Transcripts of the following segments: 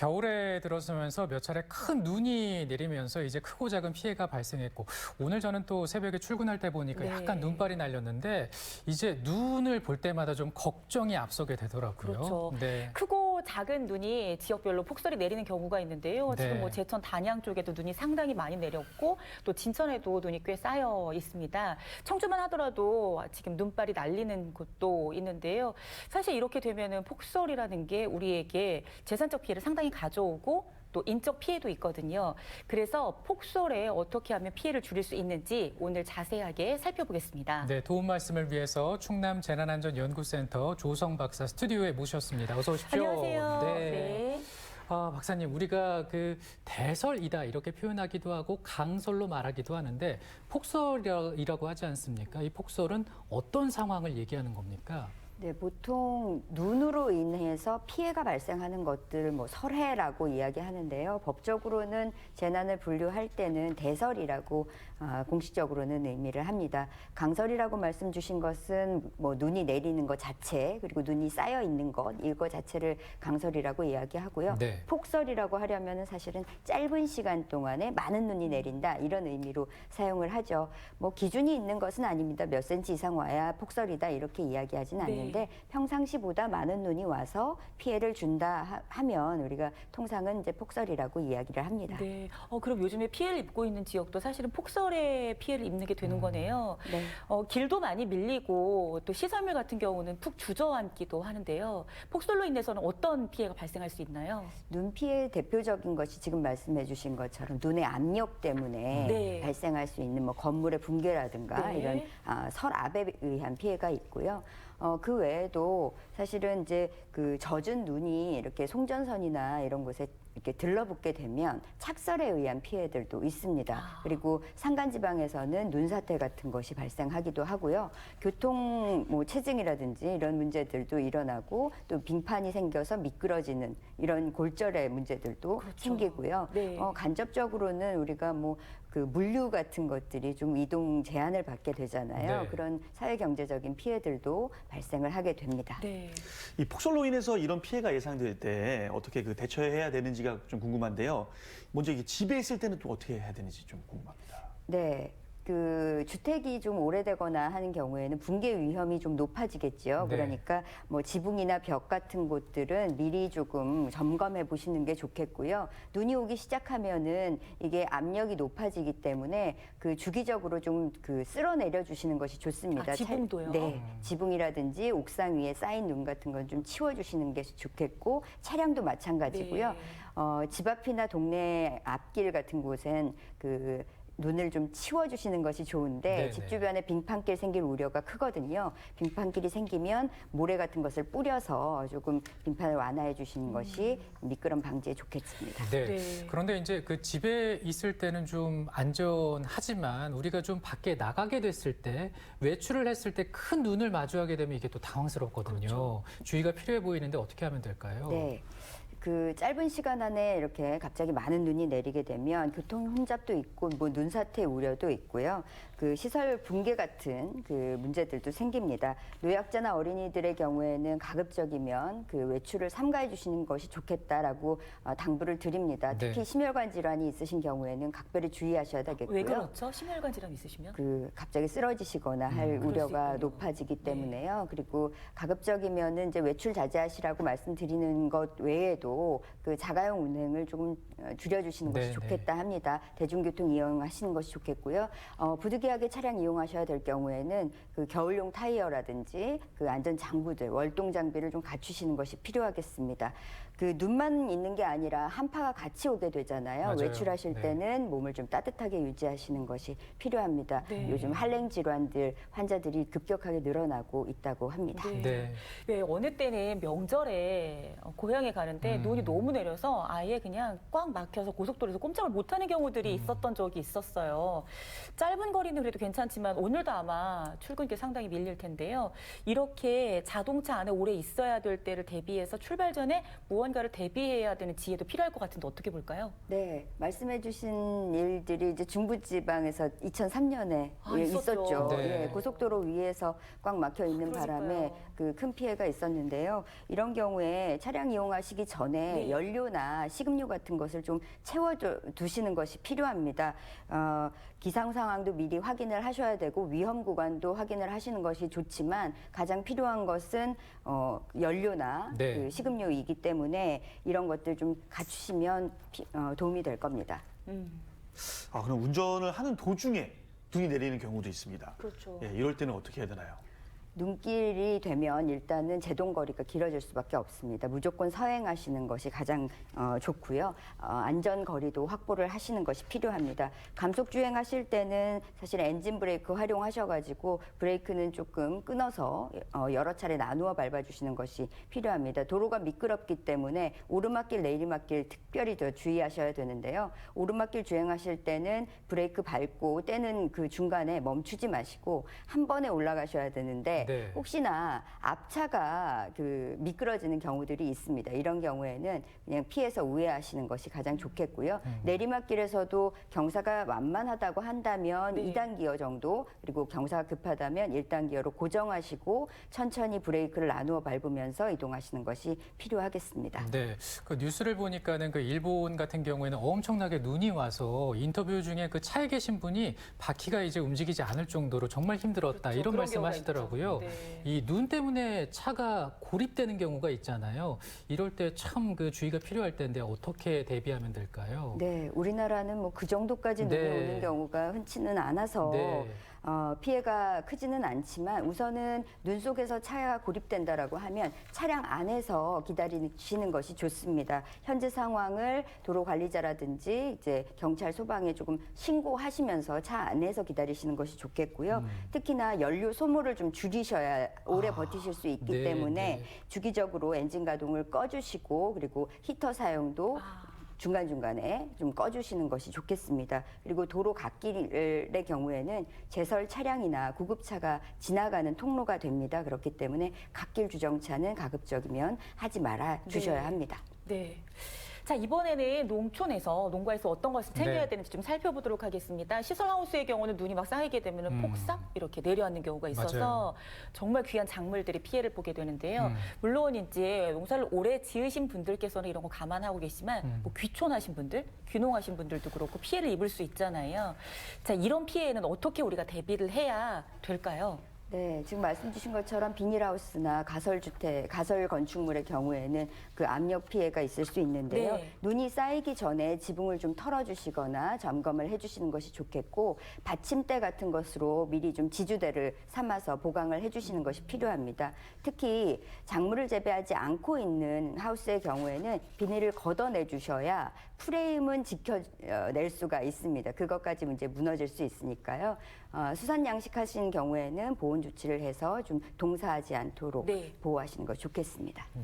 겨울에 들어서면서 몇 차례 큰 눈이 내리면서 이제 크고 작은 피해가 발생했고 오늘 저는 또 새벽에 출근할 때 보니까 네. 약간 눈발이 날렸는데 이제 눈을 볼 때마다 좀 걱정이 앞서게 되더라고요. 그렇죠. 네. 크고 작은 눈이 지역별로 폭설이 내리는 경우가 있는데요. 네. 지금 뭐 제천 단양 쪽에도 눈이 상당히 많이 내렸고 또 진천에도 눈이 꽤 쌓여 있습니다. 청주만 하더라도 지금 눈발이 날리는 곳도 있는데요. 사실 이렇게 되면은 폭설이라는 게 우리에게 재산적 피해를 상당히 가져오고 또 인적 피해도 있거든요. 그래서 폭설에 어떻게 하면 피해를 줄일 수 있는지 오늘 자세하게 살펴보겠습니다. 네, 도움 말씀을 위해서 충남 재난안전연구센터 조성 박사 스튜디오에 모셨습니다. 어서 오십시오. 안녕하세요. 네. 아, 박사님, 우리가 그 대설이다 이렇게 표현하기도 하고 강설로 말하기도 하는데 폭설이라고 하지 않습니까? 이 폭설은 어떤 상황을 얘기하는 겁니까? 네, 보통 눈으로 인해서 피해가 발생하는 것들을 뭐 설해라고 이야기하는데요. 법적으로는 재난을 분류할 때는 대설이라고 공식적으로는 의미를 합니다. 강설이라고 말씀 주신 것은 뭐 눈이 내리는 것 자체 그리고 눈이 쌓여 있는 것 이거 자체를 강설이라고 이야기하고요. 네. 폭설이라고 하려면은 사실은 짧은 시간 동안에 많은 눈이 내린다 이런 의미로 사용을 하죠. 뭐 기준이 있는 것은 아닙니다. 몇 센치 이상 와야 폭설이다 이렇게 이야기하지는 네. 않는데 평상시보다 많은 눈이 와서 피해를 준다 하면 우리가 통상은 이제 폭설이라고 이야기를 합니다. 네. 그럼 요즘에 피해를 입고 있는 지역도 사실은 폭설에 피해를 입는 게 되는 거네요. 네. 길도 많이 밀리고 또 시설물 같은 경우는 푹 주저앉기도 하는데요. 폭설로 인해서는 어떤 피해가 발생할 수 있나요? 눈 피해 대표적인 것이 지금 말씀해 주신 것처럼 눈의 압력 때문에 네. 발생할 수 있는 뭐 건물의 붕괴라든가 네. 이런 설압에 의한 피해가 있고요. 그 외에도 사실은 이제 그 젖은 눈이 이렇게 송전선이나 이런 곳에 이렇게 들러붙게 되면 착설에 의한 피해들도 있습니다. 그리고 산간지방에서는 눈사태 같은 것이 발생하기도 하고요. 교통 뭐 체증이라든지 이런 문제들도 일어나고 또 빙판이 생겨서 미끄러지는 이런 골절의 문제들도 그렇죠. 생기고요. 네. 간접적으로는 우리가 뭐 그 물류 같은 것들이 좀 이동 제한을 받게 되잖아요. 네. 그런 사회경제적인 피해들도 발생을 하게 됩니다. 네. 이 폭설로 인해서 이런 피해가 예상될 때 어떻게 그 대처해야 되는지가 좀 궁금한데요. 먼저 이게 집에 있을 때는 또 어떻게 해야 되는지 좀 궁금합니다. 네. 그 주택이 좀 오래되거나 하는 경우에는 붕괴 위험이 좀 높아지겠죠. 네. 그러니까 뭐 지붕이나 벽 같은 곳들은 미리 조금 점검해 보시는 게 좋겠고요. 눈이 오기 시작하면은 이게 압력이 높아지기 때문에 그 주기적으로 좀 그 쓸어내려 주시는 것이 좋습니다. 지붕도요? 네. 지붕이라든지 옥상 위에 쌓인 눈 같은 건 좀 치워 주시는 게 좋겠고 차량도 마찬가지고요. 네. 집 앞이나 동네 앞길 같은 곳엔 그 눈을 좀 치워주시는 것이 좋은데 네네. 집 주변에 빙판길 생길 우려가 크거든요. 빙판길이 생기면 모래 같은 것을 뿌려서 조금 빙판을 완화해 주시는 것이 미끄럼 방지에 좋겠습니다. 네. 네. 그런데 이제 그 집에 있을 때는 좀 안전하지만 우리가 좀 밖에 나가게 됐을 때 외출을 했을 때 큰 눈을 마주하게 되면 이게 또 당황스럽거든요. 그렇죠. 주의가 필요해 보이는데 어떻게 하면 될까요? 네. 그 짧은 시간 안에 이렇게 갑자기 많은 눈이 내리게 되면 교통 혼잡도 있고 뭐 눈사태 우려도 있고요. 그 시설 붕괴 같은 그 문제들도 생깁니다. 노약자나 어린이들의 경우에는 가급적이면 그 외출을 삼가해 주시는 것이 좋겠다라고 당부를 드립니다. 특히 네. 심혈관 질환이 있으신 경우에는 각별히 주의하셔야 되겠고요. 왜 그렇죠? 심혈관 질환 있으시면? 그 갑자기 쓰러지시거나 할 그럴 수 우려가 있군요. 높아지기 때문에요. 그리고 가급적이면은 이제 외출 자제하시라고 말씀드리는 것 외에도 그 자가용 운행을 조금 줄여주시는 것이 네, 좋겠다 합니다. 대중교통 이용하시는 것이 좋겠고요. 부득이하게 차량 이용하셔야 될 경우에는 그 겨울용 타이어라든지 그 안전 장구들, 월동 장비를 좀 갖추시는 것이 필요하겠습니다. 그 눈만 있는 게 아니라 한파가 같이 오게 되잖아요. 맞아요. 외출하실 네. 때는 몸을 좀 따뜻하게 유지하시는 것이 필요합니다. 네. 요즘 한랭 질환들 환자들이 급격하게 늘어나고 있다고 합니다. 네. 왜 어느 때는 명절에 고향에 가는데 눈이 너무 내려서 아예 그냥 꽉 꽉 막혀서 고속도로에서 꼼짝을 못하는 경우들이 있었던 적이 있었어요. 짧은 거리는 그래도 괜찮지만 오늘도 아마 출근길 상당히 밀릴 텐데요. 이렇게 자동차 안에 오래 있어야 될 때를 대비해서 출발 전에 무언가를 대비해야 되는 지혜도 필요할 것 같은데 어떻게 볼까요? 네, 말씀해주신 일들이 이제 중부지방에서 2003년에 있었죠. 있었죠. 네. 예, 고속도로 위에서 꽉 막혀 있는 바람에 그러니까요. 그 큰 피해가 있었는데요. 이런 경우에 차량 이용하시기 전에 네. 연료나 식음료 같은 것을 좀 채워 두시는 것이 필요합니다. 기상 상황도 미리 확인을 하셔야 되고 위험 구간도 확인을 하시는 것이 좋지만 가장 필요한 것은 연료나 네. 그 식음료이기 때문에 이런 것들 좀 갖추시면 도움이 될 겁니다. 그럼 운전을 하는 도중에 눈이 내리는 경우도 있습니다. 그렇죠. 예, 이럴 때는 어떻게 해야 되나요? 눈길이 되면 일단은 제동거리가 길어질 수밖에 없습니다. 무조건 서행하시는 것이 가장 좋고요. 안전거리도 확보를 하시는 것이 필요합니다. 감속주행 하실 때는 사실 엔진 브레이크 활용하셔가지고 브레이크는 조금 끊어서 여러 차례 나누어 밟아주시는 것이 필요합니다. 도로가 미끄럽기 때문에 오르막길, 내리막길 특별히 더 주의하셔야 되는데요. 오르막길 주행하실 때는 브레이크 밟고 떼는 그 중간에 멈추지 마시고 한 번에 올라가셔야 되는데 네. 혹시나 앞차가 그 미끄러지는 경우들이 있습니다. 이런 경우에는 그냥 피해서 우회하시는 것이 가장 좋겠고요. 내리막길에서도 경사가 완만하다고 한다면 네. 2단 기어 정도, 그리고 경사가 급하다면 1단 기어로 고정하시고 천천히 브레이크를 나누어 밟으면서 이동하시는 것이 필요하겠습니다. 네, 그 뉴스를 보니까는 그 일본 같은 경우에는 엄청나게 눈이 와서 인터뷰 중에 그 차에 계신 분이 바퀴가 이제 움직이지 않을 정도로 정말 힘들었다 그렇죠. 이런 그런 경우가 말씀하시더라고요. 있죠. 네. 이 눈 때문에 차가 고립되는 경우가 있잖아요. 이럴 때 참 그 주의가 필요할 텐데 어떻게 대비하면 될까요? 네, 우리나라는 뭐 그 정도까지 눈이 네. 오는 경우가 흔치는 않아서 네. 피해가 크지는 않지만 우선은 눈 속에서 차가 고립된다라고 하면 차량 안에서 기다리시는 것이 좋습니다. 현재 상황을 도로 관리자라든지 이제 경찰, 소방에 조금 신고하시면서 차 안에서 기다리시는 것이 좋겠고요. 특히나 연료 소모를 좀 줄이셔야 오래 버티실 수 있기 네, 때문에 네. 주기적으로 엔진 가동을 꺼주시고 그리고 히터 사용도 중간중간에 좀 꺼주시는 것이 좋겠습니다. 그리고 도로 갓길의 경우에는 제설 차량이나 구급차가 지나가는 통로가 됩니다. 그렇기 때문에 갓길 주정차는 가급적이면 하지 말아 주셔야 네. 합니다. 네. 자, 이번에는 농가에서 어떤 것을 챙겨야 네. 되는지 좀 살펴보도록 하겠습니다. 시설하우스의 경우는 눈이 막 쌓이게 되면 폭삭 이렇게 내려앉는 경우가 있어서 맞아요. 정말 귀한 작물들이 피해를 보게 되는데요. 물론 이제 농사를 오래 지으신 분들께서는 이런 거 감안하고 계시지만 뭐 귀촌하신 분들, 귀농하신 분들도 그렇고 피해를 입을 수 있잖아요. 자, 이런 피해는 어떻게 우리가 대비를 해야 될까요? 네, 지금 말씀 주신 것처럼 비닐하우스나 가설주택, 가설 건축물의 경우에는 그 압력 피해가 있을 수 있는데요. 네. 눈이 쌓이기 전에 지붕을 좀 털어주시거나 점검을 해주시는 것이 좋겠고 받침대 같은 것으로 미리 좀 지주대를 삼아서 보강을 해주시는 것이 필요합니다. 특히 작물을 재배하지 않고 있는 하우스의 경우에는 비닐을 걷어내 주셔야 프레임은 지켜낼 수가 있습니다. 그것까지 이제 무너질 수 있으니까요. 수산 양식하신 경우에는 보온 조치를 해서 좀 동사하지 않도록 네. 보호하시는 것이 좋겠습니다. 네.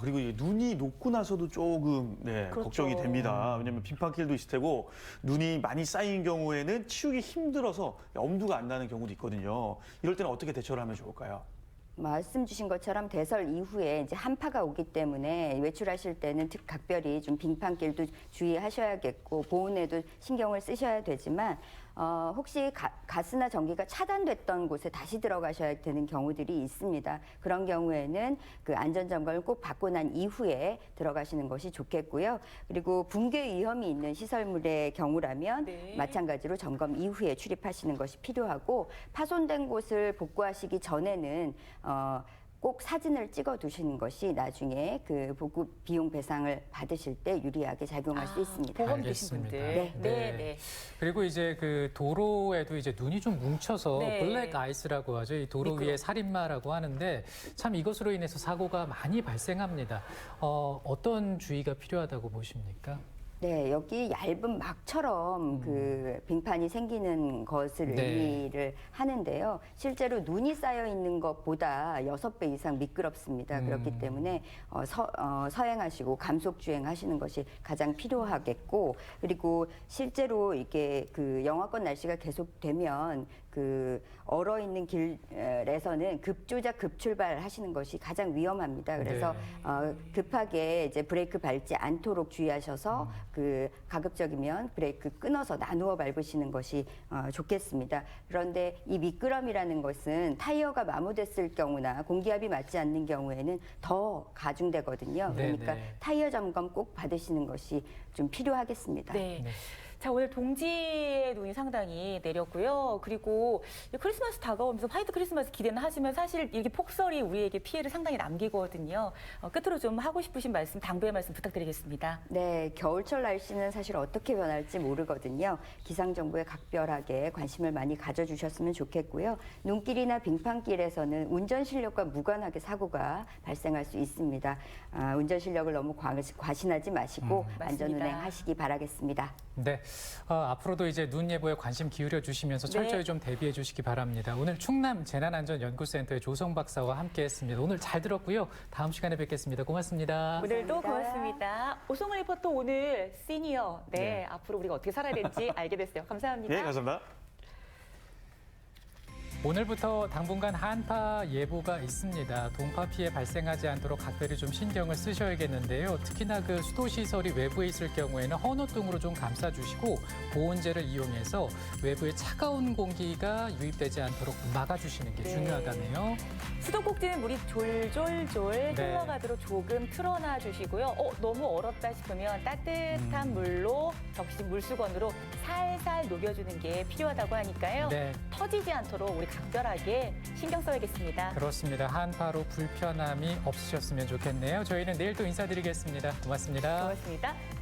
그리고 이 눈이 녹고 나서도 조금 그렇죠. 걱정이 됩니다. 왜냐하면 빈판길도 있을 테고 눈이 많이 쌓인 경우에는 치우기 힘들어서 엄두가 안 나는 경우도 있거든요. 이럴 때는 어떻게 대처를 하면 좋을까요? 말씀 주신 것처럼 대설 이후에 이제 한파가 오기 때문에 외출하실 때는 각별히 좀 빙판길도 주의하셔야겠고 보온에도 신경을 쓰셔야 되지만 혹시 가스나 전기가 차단됐던 곳에 다시 들어가셔야 되는 경우들이 있습니다. 그런 경우에는 그 안전점검을 꼭 받고 난 이후에 들어가시는 것이 좋겠고요. 그리고 붕괴 위험이 있는 시설물의 경우라면 네. 마찬가지로 점검 이후에 출입하시는 것이 필요하고 파손된 곳을 복구하시기 전에는 꼭 사진을 찍어 두시는 것이 나중에 그 복구 비용 배상을 받으실 때 유리하게 작용할 수 있습니다. 보험 되신 분들. 알겠습니다. 네. 그리고 이제 그 도로에도 이제 눈이 좀 뭉쳐서 네. 블랙 아이스라고 하죠. 이 도로 위에 살인마라고 하는데 참 이것으로 인해서 사고가 많이 발생합니다. 어떤 주의가 필요하다고 보십니까? 네, 여기 얇은 막처럼 그 빙판이 생기는 것을 네. 의미를 하는데요. 실제로 눈이 쌓여 있는 것보다 6배 이상 미끄럽습니다. 그렇기 때문에 서행하시고 감속 주행하시는 것이 가장 필요하겠고, 그리고 실제로 이게 그 영하권 날씨가 계속되면 그 얼어 있는 길에서는 급조작 급출발 하시는 것이 가장 위험합니다. 그래서 급하게 이제 브레이크 밟지 않도록 주의하셔서 그 가급적이면 브레이크 끊어서 나누어 밟으시는 것이 좋겠습니다. 그런데 이 미끄럼이라는 것은 타이어가 마모됐을 경우나 공기압이 맞지 않는 경우에는 더 가중되거든요. 그러니까 네네. 타이어 점검 꼭 받으시는 것이 좀 필요하겠습니다. 네. 네. 자, 오늘 동지의 눈이 상당히 내렸고요. 그리고 크리스마스 다가오면서 화이트 크리스마스 기대는 하지만 사실 이렇게 폭설이 우리에게 피해를 상당히 남기거든요. 끝으로 좀 하고 싶으신 말씀, 당부의 말씀 부탁드리겠습니다. 네, 겨울철 날씨는 사실 어떻게 변할지 모르거든요. 기상정보에 각별하게 관심을 많이 가져주셨으면 좋겠고요. 눈길이나 빙판길에서는 운전 실력과 무관하게 사고가 발생할 수 있습니다. 운전 실력을 너무 과신하지 마시고 안전운행 하시기 바라겠습니다. 네, 앞으로도 이제 눈 예보에 관심 기울여 주시면서 철저히 네. 좀 대비해 주시기 바랍니다. 오늘 충남 재난안전연구센터의 조성 박사와 함께했습니다. 오늘 잘 들었고요. 다음 시간에 뵙겠습니다. 고맙습니다. 오늘도 감사합니다. 고맙습니다. 오송을 리포터 오늘 시니어. 네, 앞으로 우리가 어떻게 살아야 될지 알게 됐어요. 감사합니다. 네, 감사합니다. 오늘부터 당분간 한파 예보가 있습니다. 동파 피해 발생하지 않도록 각별히 좀 신경을 쓰셔야겠는데요. 특히나 그 수도시설이 외부에 있을 경우에는 헌옷등으로 좀 감싸주시고 보온재를 이용해서 외부에 차가운 공기가 유입되지 않도록 막아주시는 게 네. 중요하다네요. 수도꼭지는 물이 졸졸졸 흘러가도록 조금 틀어놔 주시고요. 너무 얼었다 싶으면 따뜻한 물로 적신 물수건으로 살살 녹여주는 게 필요하다고 하니까요. 네. 터지지 않도록 우리 각별하게 신경 써야겠습니다. 그렇습니다. 한파로 불편함이 없으셨으면 좋겠네요. 저희는 내일 또 인사드리겠습니다. 고맙습니다. 고맙습니다.